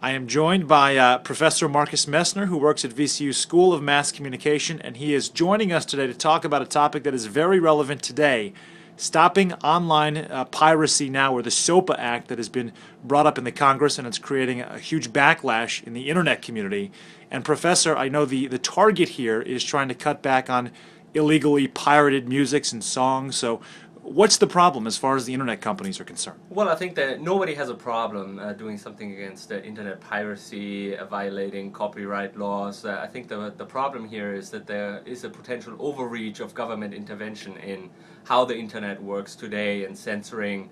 I am joined by Professor Marcus Messner, who works at VCU's School of Mass Communication, and he is joining us today to talk about a topic that is very relevant today, stopping online piracy now, or the SOPA Act that has been brought up in the Congress, and it's creating a huge backlash in the internet community. And Professor, I know the target here is trying to cut back on illegally pirated musics and songs, so what's the problem as far as the internet companies are concerned? Well, I think that nobody has a problem doing something against internet piracy, violating copyright laws. I think the problem here is that there is a potential overreach of government intervention in how the internet works today and censoring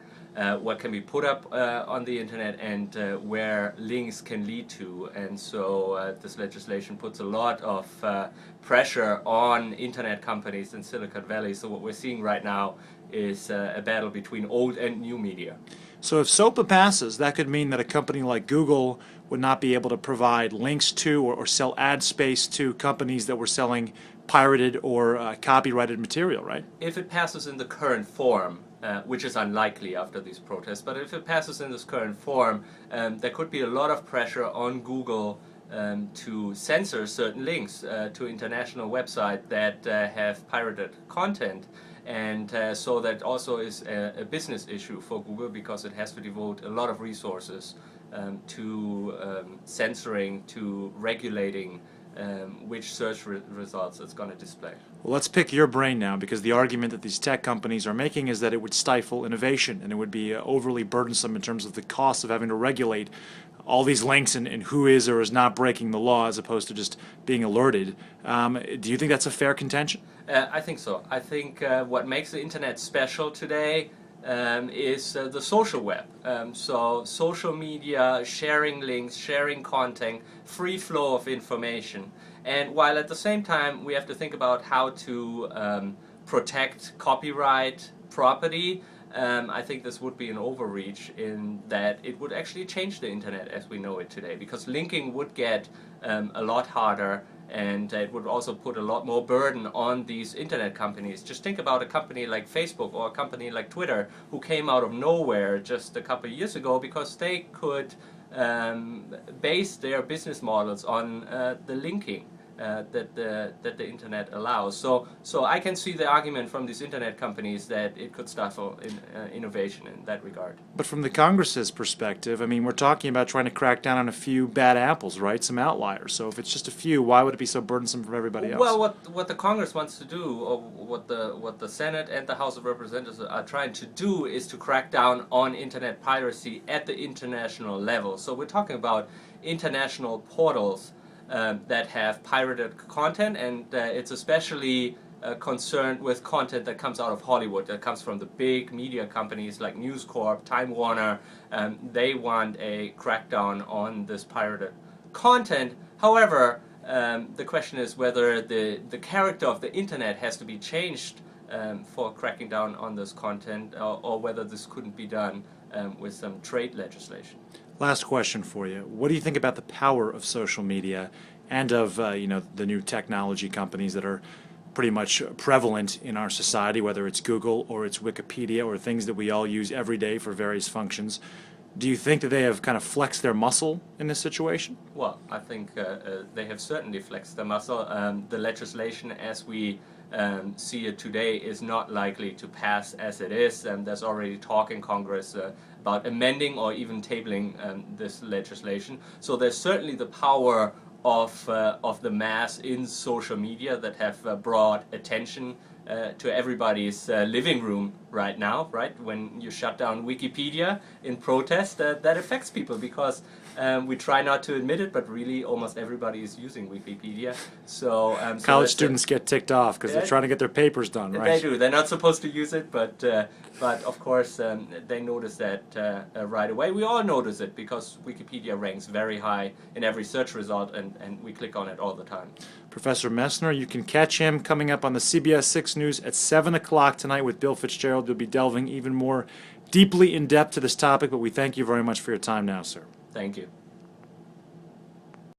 what can be put up on the internet and where links can lead to. And so this legislation puts a lot of pressure on internet companies in Silicon Valley. So what we're seeing right now is a battle between old and new media. So if SOPA passes, that could mean that a company like Google would not be able to provide links to or sell ad space to companies that were selling pirated or copyrighted material, right? If it passes in the current form, which is unlikely after these protests, but if it passes in this current form, there could be a lot of pressure on Google to censor certain links to international websites that have pirated content. And so that also is a business issue for Google because it has to devote a lot of resources to censoring, to regulating which search results it's going to display. Well, let's pick your brain now, because the argument that these tech companies are making is that it would stifle innovation and it would be overly burdensome in terms of the cost of having to regulate all these links and who is or is not breaking the law as opposed to just being alerted. Do you think that's a fair contention? I think so. I think what makes the internet special today is the social web. So social media, sharing links, sharing content, free flow of information. And while at the same time we have to think about how to protect copyright property, I think this would be an overreach in that it would actually change the internet as we know it today, because linking would get a lot harder, and it would also put a lot more burden on these internet companies. Just think about a company like Facebook or a company like Twitter, who came out of nowhere just a couple of years ago because they could base their business models on the linking that the internet allows. So I can see the argument from these internet companies that it could stifle innovation in that regard. But from the Congress's perspective, I mean, we're talking about trying to crack down on a few bad apples, right? Some outliers. So if it's just a few, why would it be so burdensome for everybody else? Well, what the Congress wants to do, or what the Senate and the House of Representatives are trying to do, is to crack down on internet piracy at the international level. So we're talking about international portals that have pirated content, and it's especially concerned with content that comes out of Hollywood, that comes from the big media companies like News Corp, Time Warner. They want a crackdown on this pirated content. However, the question is whether the character of the internet has to be changed for cracking down on this content, or whether this couldn't be done with some trade legislation. Last question for you. What do you think about the power of social media and of the new technology companies that are pretty much prevalent in our society, whether it's Google or it's Wikipedia or things that we all use every day for various functions? Do you think that they have kind of flexed their muscle in this situation? Well, I think they have certainly flexed their muscle. The legislation as we see it today is not likely to pass as it is. There's already talk in Congress about amending or even tabling this legislation. So there's certainly the power of the mass in social media that have brought attention to everybody's living room right now, right? When you shut down Wikipedia in protest, that affects people because we try not to admit it, but really almost everybody is using Wikipedia. So college students get ticked off because they're trying to get their papers done, right? They do. They're not supposed to use it, but of course they notice that right away. We all notice it because Wikipedia ranks very high in every search result, and we click on it all the time. Professor Messner, you can catch him coming up on the CBS 6 News at 7 o'clock tonight with Bill Fitzgerald. You'll be delving even more deeply in depth to this topic, but we thank you very much for your time now, sir. Thank you.